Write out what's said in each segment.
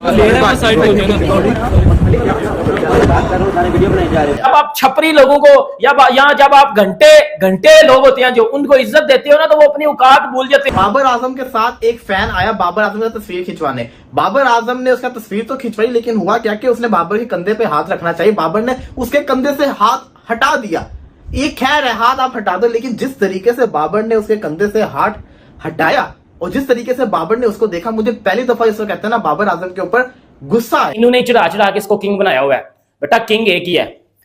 जब आप छपरी लोगों को या जब आप घंटे घंटे लोग होते हैं जो उनको इज्जत देते हो ना, तो वो अपनी औकात भूल जाते हैं। बाबर आजम के साथ एक फैन आया बाबर आजम का तस्वीर खिंचवाने। बाबर आजम ने उसका तस्वीर तो खिंचवाई, लेकिन हुआ क्या कि उसने बाबर के कंधे पे हाथ रखना चाहिए, बाबर ने उसके कंधे से हाथ हटा दिया। ये खैर है, हाथ आप हटा दो, लेकिन जिस तरीके से बाबर ने उसके कंधे से हाथ हटाया और जिस तरीके से बाबर ने उसको देखा, मुझे पहली दफा इसको कहते हैं ना बाबर आजम के ऊपर गुस्सा है। इन्होंने चढ़ा चढ़ा के इसको किंग बनाया हुआ है। बेटा किंग एक ही है,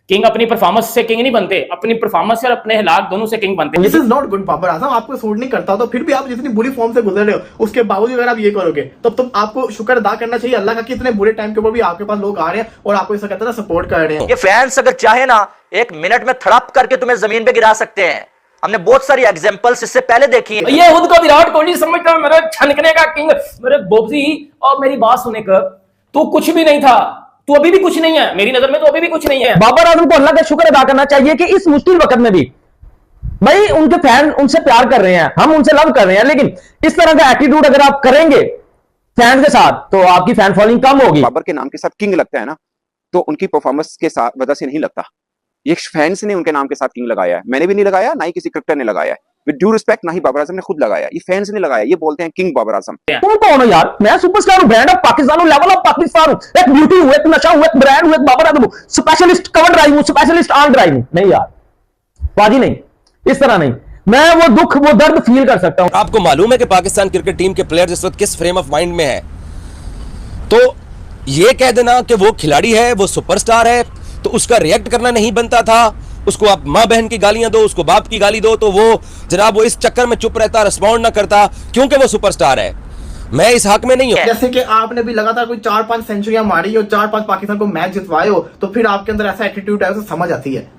किंग अपनी परफॉर्मेंस से किंग नहीं बनते, अपनी परफॉर्मेंस और अपने हालात दोनों से किंग बनते। This is not good Babar Azam, आपको सूट नहीं करता तो फिर भी आप जितनी बुरी फॉर्म से गुजर रहे हो उसके बावजूद अगर आप ये करोगे तो तुम आपको शुक्र अदा करना चाहिए अल्लाह का कि इतने बुरे टाइम के ऊपर भी आपके पास लोग आ रहे हैं और आपको इसे कहते हैं ना सपोर्ट कर रहे हैं। ये फैंस अगर चाहे ना एक मिनट में थड़प करके तुम्हें जमीन पे गिरा सकते हैं। हमने बहुत सारी एग्जांपल्स इससे पहले देखी है। ये खुद को विराट कोहली समझता है मेरे छनकने का किंग, मेरे बोबजी। और मेरी बात सुने कर, तू कुछ भी नहीं था, तू अभी भी कुछ नहीं है, मेरी नजर में तो अभी भी कुछ नहीं है। बाबर आजम को अल्लाह का शुक्र अदा करना चाहिए कि इस मुश्किल वक्त में भी भाई उनके फैन उनसे प्यार कर रहे हैं, हम उनसे लव कर रहे हैं, लेकिन इस तरह का एटीट्यूड अगर आप करेंगे फैन के साथ तो आपकी फैन फॉलोइंग कम होगी। बाबर के नाम के साथ किंग लगता है ना, तो उनकी परफॉर्मेंस के साथ वजह से नहीं लगता। ये फैंस ने उनके नाम के साथ किंग लगाया है, मैंने भी नहीं लगाया, ना ही किसी क्रिकेटर ने लगाया है। विद ड्यू रिस्पेक्ट, ना ही बाबर आजम ने खुद लगाया, ये फैंस ने लगाया। ये बोलते हैं किंग बाबर आजम। तुम कौन हो यार? मैं सुपरस्टार हूं, ब्रांड ऑफ पाकिस्तान हूं, लेवल ऑफ पाकिस्तान हूं, एक ब्यूटी हूं, एक नशा हूं, एक ब्रांड हूं, एक बाबर आजम हूं, स्पेशलिस्ट कवर ड्राइव हूं, स्पेशलिस्ट ऑन ड्राइव हूं। नहीं यार बाजी नहीं, इस तरह नहीं। मैं वो दुख वो दर्द फील कर सकता हूं। आपको मालूम है कि पाकिस्तान क्रिकेट टीम के प्लेयर्स इस वक्त किस फ्रेम ऑफ माइंड में है, तो ये कह देना कि वो खिलाड़ी है, वो सुपरस्टार है, तो उसका रिएक्ट करना नहीं बनता था। उसको आप माँ बहन की गालियां दो, उसको बाप की गाली दो, तो वो जनाब वो इस चक्कर में चुप रहता, रिस्पॉन्ड ना करता क्योंकि वो सुपरस्टार है। मैं इस हक में नहीं हूं। जैसे कि आपने भी लगातार कोई 4-5 सेंचुरियां मारी हो, 4-5 पाकिस्तान को मैच जितवाए हो, तो फिर आपके अंदर ऐसा एटीट्यूड है, उसे समझ आती है।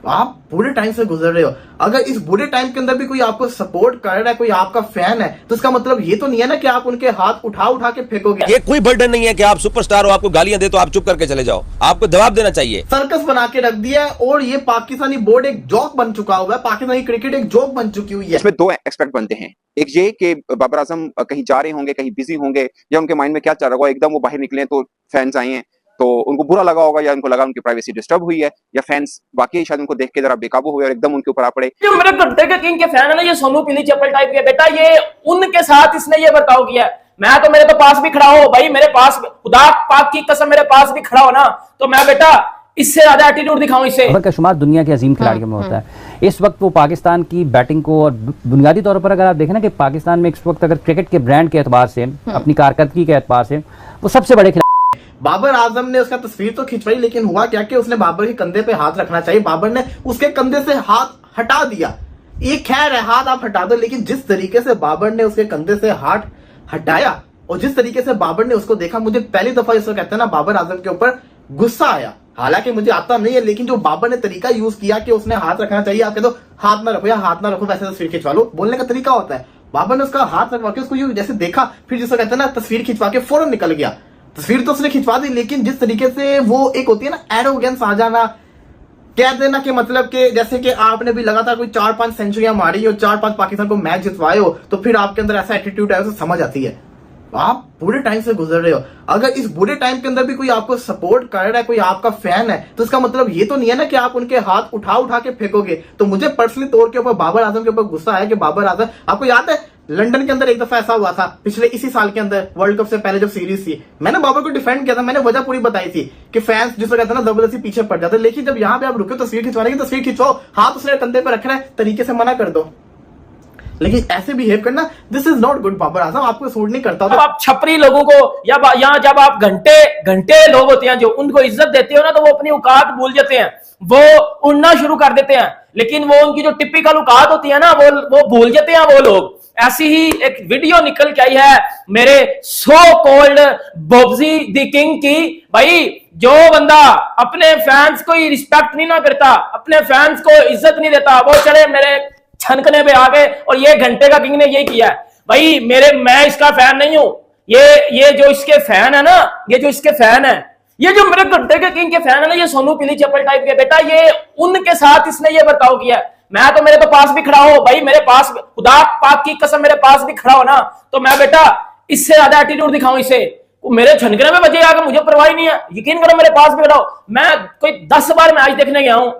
आप बुरे टाइम से गुजर रहे हो, अगर इस बुरे टाइम के अंदर भी कोई आपको सपोर्ट कर रहा है, कोई आपका फैन है, तो इसका मतलब ये तो नहीं है ना कि आप उनके हाथ उठा उठा के फेंकोगे। ये कोई बर्डन नहीं है कि आप सुपरस्टार हो, आपको गालियां दे तो आप चुप करके चले जाओ। आपको जवाब देना चाहिए। सर्कस बना के रख दिया है और ये पाकिस्तानी बोर्ड एक जोक बन चुका हुआ है, पाकिस्तानी क्रिकेट एक जोक बन चुकी हुई है। इसमें दो एस्पेक्ट बनते हैं, एक ये कि बाबर आजम कहीं जा रहे होंगे, कहीं बिजी होंगे, या उनके माइंड में क्या चल रहा होगा, एकदम वो बाहर निकले तो फैंस आए हैं तो उनको बुरा लगा होगा, या उनको लगा उनकी प्राइवेसी डिस्टर्ब हुई है, या फैंस वाकई शायद उनको देख के जरा बेकाबू हुए और एकदम उनके ऊपर आ पड़े। जो मेरे घंटे के किंग के फैन है ना, ये सोनू पीली चप्पल टाइप के, बेटा ये उनके साथ इसने ये बर्ताव किया है। मैं तो मेरे तो पास भी खड़ा हो भाई, मेरे पास खुदा पाक की कसम मेरे पास भी खड़ा हो ना, तो मैं बेटा इससे ज्यादा एटीट्यूड दिखाऊं इससे। बाबर का शुमार दुनिया के अजीम खिलाड़ियों में होता है। इस वक्त वो पाकिस्तान की बैटिंग को, और बुनियादी तौर पर अगर आप देखें ना कि पाकिस्तान में इस वक्त अगर क्रिकेट के ब्रांड के एतबार से, अपनी कारकर्दगी के एतबार से वो सबसे बड़े बाबर आजम ने उसका तस्वीर तो खिंचवाई, लेकिन हुआ क्या कि उसने बाबर के कंधे पे हाथ रखना चाहिए, बाबर ने उसके कंधे से हाथ हटा दिया। ये खैर है, हाथ आप हटा दो, लेकिन जिस तरीके से बाबर ने उसके कंधे से हाथ हटाया और जिस तरीके से बाबर ने उसको देखा, मुझे पहली दफा इसको कहते हैं ना बाबर आजम के ऊपर गुस्सा आया। हालांकि मुझे आता नहीं है, लेकिन जो बाबर ने तरीका यूज किया कि उसने हाथ रखना चाहिए, आप कह दो हाथ ना रखो या हाथ ना रखो, वैसे तस्वीर खिंचवा लो, बोलने का तरीका होता है। बाबर ने उसका हाथ रखवा के उसको यूं जैसे देखा, फिर जिसको कहते हैं ना तस्वीर खिंचवा के फौरन निकल गया। तस्वीर तो उसने खिंचवा दी, लेकिन जिस तरीके से वो एक होती है ना एरोगेंस आ जाना, कह देना कि मतलब कि जैसे कि आपने भी लगातार कोई 4-5 सेंचुरियां मारी हो, 4-5 पाकिस्तान को मैच जितवाए हो, तो फिर आपके अंदर ऐसा एटीट्यूड है, उसे समझ आती है। आप बुरे टाइम से गुजर रहे हो, अगर इस बुरे टाइम के अंदर भी कोई आपको सपोर्ट कर रहा है, कोई आपका फैन है, तो इसका मतलब ये तो नहीं है ना कि आप उनके हाथ उठा उठा के फेंकोगे। तो मुझे पर्सनली तौर के ऊपर बाबर आजम के ऊपर गुस्सा है कि बाबर आजम, आपको याद है लंदन के अंदर एक दफा ऐसा हुआ था पिछले इसी साल के अंदर, वर्ल्ड कप से पहले जब सीरीज थी, मैंने बाबर को डिफेंड किया था, मैंने वजह पूरी बताई थी कि फैंस जिसको कहते हैं ना जबरदस्ती पीछे पड़ जाते, लेकिन जब यहाँ पे आप रुके तस्वीर खिंचवाने की, तस्वीर खिंचवाओ, हाथ उसने कंधे पर रखना है, तरीके से मना कर दो, लेकिन ऐसे बिहेव करना this is not good Babar Azam, आपको सूट नहीं करता। तो आप छपरी लोगों को या जब आप घंटे घंटे लोग होते हैं जो उनको इज्जत देते हो ना, तो वो अपनी औकात भूल जाते हैं, वो उड़ना शुरू कर देते हैं, लेकिन वो उनकी जो टिपिकल औकात होती है ना वो भूल जाते हैं वो लोग। ऐसी ही एक वीडियो निकल के आई है मेरे सो कॉल्ड बोबजी द किंग की। भाई जो बंदा अपने फैंस को ही रिस्पेक्ट नहीं ना करता, अपने फैंस को इज्जत नहीं देता, वो चले मेरे छनकने पे आ गए और ये घंटे का किंग ने ये किया है। भाई मैं इसका फैन नहीं हूं, ये जो इसके फैन है ना, ये जो इसके फैन है, ये जो मेरे घंटे के किंग के फैन है ना, ये सोनू पीली चप्पल टाइप के, बेटा ये उनके साथ इसने ये बर्ताव किया है। मैं तो मेरे तो पास भी खड़ा हो भाई, मेरे पास खुदा पाक की कसम मेरे पास भी खड़ा हो ना, तो मैं बेटा इससे ज्यादा एटीट्यूड दिखाऊं इसे। मेरे छनकने में बचे आगे, मुझे परवाह नहीं है। यकीन करो मेरे पास भी खड़ाओ, मैं कोई 10 बार मैच देखने गया हूं,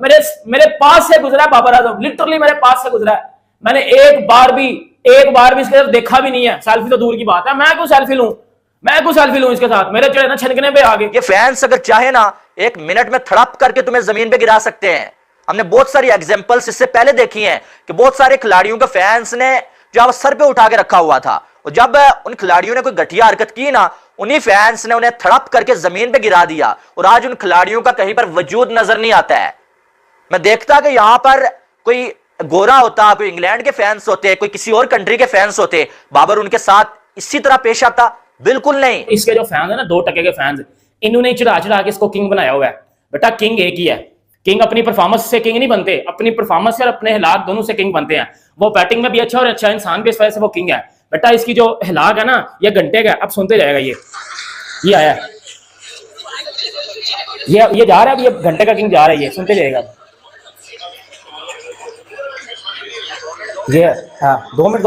मेरे पास से गुजरा बाबर आजम, लिटरली मेरे पास से गुजरा है। मैंने एक बार भी इसके साथ देखा भी नहीं है। सेल्फी तो दूर की बात है, मैं क्यों सेल्फी लूं इसके साथ, मेरे चढ़े ना छनकने पे आगे। ये फैंस अगर चाहे ना 1 मिनट में थड़प करके तुम्हें जमीन पे गिरा सकते हैं। हमने बहुत सारी एग्जांपल्स इससे पहले देखी हैं कि बहुत सारे खिलाड़ियों के फैंस ने जो सर पे उठा के रखा हुआ था, और जब उन खिलाड़ियों ने कोई घटिया हरकत की ना, उन्हीं फैंस ने उन्हें थड़प करके जमीन पे गिरा दिया, और आज उन खिलाड़ियों का कहीं पर वजूद नजर नहीं आता है। मैं देखता कि यहां पर कोई गोरा होता, कोई इंग्लैंड के फैंस होते, कोई किसी और कंट्री के फैंस होते, बाबर उनके साथ इसी तरह पेश आता? बिल्कुल नहीं। इसके जो फैंस है ना, 2% के फैंस, इन्होंने चढ़ा के इसको किंग बनाया हुआ है। बेटा किंग एक ही है, किंग अपनी परफॉर्मेंस से किंग नहीं बनते, अपनी परफॉर्मेंस और अपने हिलाक दोनों से किंग बनते हैं। वो बैटिंग में भी अच्छा और अच्छा इंसान भी, इस वजह से वो किंग है। बेटा इसकी जो हिलाक है ना, ये घंटे का, अब सुनते जाएगा। ये आया, ये जा रहा है, ये घंटे का किंग जा रहा है, ये सुनते जाएगा। ये हाँ 2 मिनट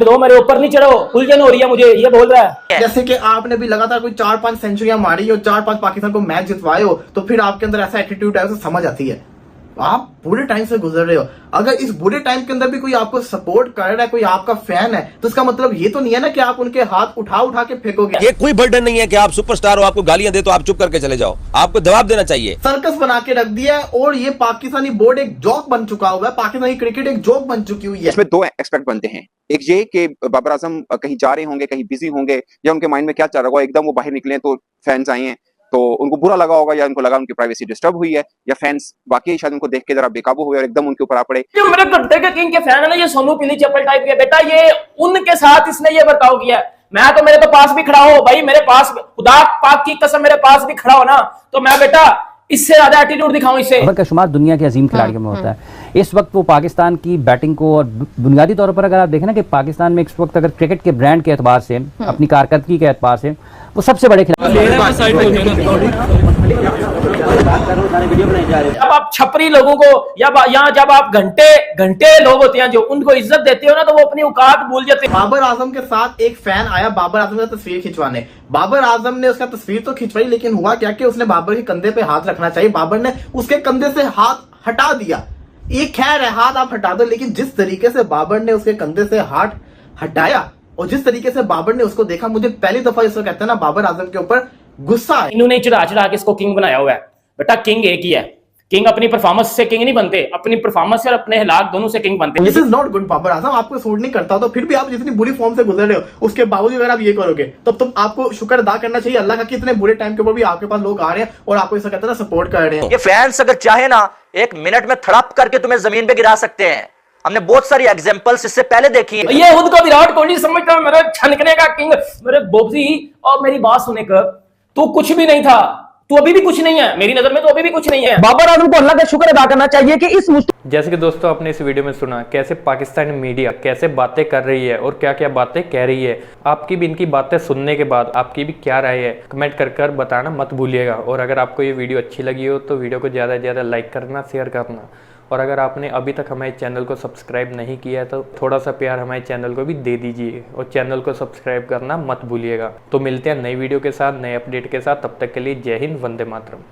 दो, मेरे ऊपर नहीं चढ़ो, उलझन हो रही है मुझे, ये बोल रहा है। जैसे कि आपने भी लगातार कोई 4-5 सेंचुरियां मारी हो, 4-5 पाकिस्तान को मैच जितवाए हो, तो फिर आपके अंदर ऐसा एटीट्यूड है, उसे समझ आती है। आप बुरे टाइम से गुजर रहे हो, अगर इस बुरे टाइम के अंदर भी कोई आपको सपोर्ट कर रहा है, कोई आपका फैन है, तो इसका मतलब ये तो नहीं है ना कि आप उनके हाथ उठा के फेंकोगे। ये कोई बर्डन नहीं है कि आप सुपरस्टार हो, आपको गालियां दे तो आप चुप करके चले जाओ। आपको जवाब देना चाहिए। सर्कस बना के रख दिया है, और ये पाकिस्तानी बोर्ड एक जोक बन चुका हुआ है, पाकिस्तानी क्रिकेट एक जोक बन चुकी हुई है। इसमें 2 एस्पेक्ट बनते हैं। एक ये कि बाबर आजम कहीं जा रहे होंगे, कहीं बिजी होंगे, या उनके माइंड में क्या चल रहा होगा, एकदम वो बाहर निकले तो फैंस आए हैं, तो उनको बुरा लगा होगा, या उनको लगा उनकी प्राइवेसी डिस्टर्ब हुई है, या फैंस वाकई शायद उनको देख के जरा बेकाबू हुए और एकदम उनके ऊपर आ पड़े। जो मेरे घंटे के किंग के फैन है ना, ये सोनू पीली चप्पल टाइप के, बेटा ये उनके साथ इसने ये बर्ताव किया है। मैं तो मेरे तो पास भी खड़ा हो भाई, मेरे पास खुदा पाक की कसम मेरे पास भी खड़ा हो ना, तो मैं बेटा इससे ज्यादा एटीट्यूड दिखाऊं इससे। बाबर का शुमार दुनिया के अजीम खिलाड़ियों में होता है। इस वक्त वो पाकिस्तान की बैटिंग को, और बुनियादी तौर पर अगर आप देखें ना कि पाकिस्तान में इस वक्त अगर क्रिकेट के ब्रांड के एतबार से, अपनी कारकर्दगी के एतबार से, वो सबसे बड़े खिलाड़ी। जब आप छपरी लोगों को या जब आप घंटे लोग होते हैं जो उनको इज्जत देते हो ना, तो वो अपनी औकात भूल जाते हैं। बाबर आजम के साथ एक फैन आया बाबर आजम की तस्वीर खिंचवाने। बाबर आजम ने उसका तस्वीर तो खिंचवाई, लेकिन हुआ क्या कि उसने बाबर के कंधे पे हाथ रखना चाहिए, बाबर ने उसके कंधे से हाथ हटा दिया। ये खैर है, हाथ आप हटा दो, लेकिन जिस तरीके से बाबर ने उसके कंधे से हाथ हटाया और जिस तरीके से बाबर ने उसको देखा, मुझे पहली दफा इसको कहते हैं ना, बाबर आजम के ऊपर गुस्सा है। इन्होंने चढ़ा के इसको किंग बनाया हुआ है। बेटा किंग एक ही है, किंग अपनी परफॉर्मेंस से किंग नहीं बनते, अपनी परफॉर्मेंस और अपने हिलाक दोनों से किंग बनते हैं। This is not good Babar Azam, आपको सूट नहीं करता, तो फिर भी आप जितनी बुरी फॉर्म से गुजर रहे हो, उसके बावजूद अगर आप ये करोगे, तब तो आपको शुक्र अदा करना चाहिए अल्लाह का कि इतने बुरे टाइम के ऊपर भी आपके पास लोग आ रहे हैं और आपको ऐसा कहते हैं ना, सपोर्ट कर रहे हैं। ये फैंस अगर चाहे ना 1 मिनट में थड़प करके तुम्हें जमीन पे गिरा सकते हैं। हमने बहुत सारी एग्जांपल्स इससे पहले देखी है। ये खुद को विराट कोहली समझता है मेरे छनकने का किंग, मेरे बोबसी। और मेरी बात सुने कर, तू कुछ भी नहीं था, तू अभी भी कुछ नहीं है, मेरी नजर में तो अभी भी कुछ नहीं है। बाबर आजम को अल्लाह का शुक्र अदा करना चाहिए कि इस जैसे कि दोस्तों आपने इस वीडियो में सुना कैसे पाकिस्तानी मीडिया कैसे बातें कर रही है और क्या क्या बातें कह रही है। आपकी भी इनकी बातें सुनने के बाद आपकी भी क्या राय है, कमेंट कर बताना मत भूलिएगा। और अगर आपको ये वीडियो अच्छी लगी हो तो वीडियो को ज़्यादा से ज़्यादा लाइक करना, शेयर करना। और अगर आपने अभी तक हमारे चैनल को सब्सक्राइब नहीं किया है तो थोड़ा सा प्यार हमारे चैनल को भी दे दीजिए और चैनल को सब्सक्राइब करना मत भूलिएगा। तो मिलते हैं नई वीडियो के साथ, नए अपडेट के साथ। तब तक के लिए जय हिंद, वंदे मातरम।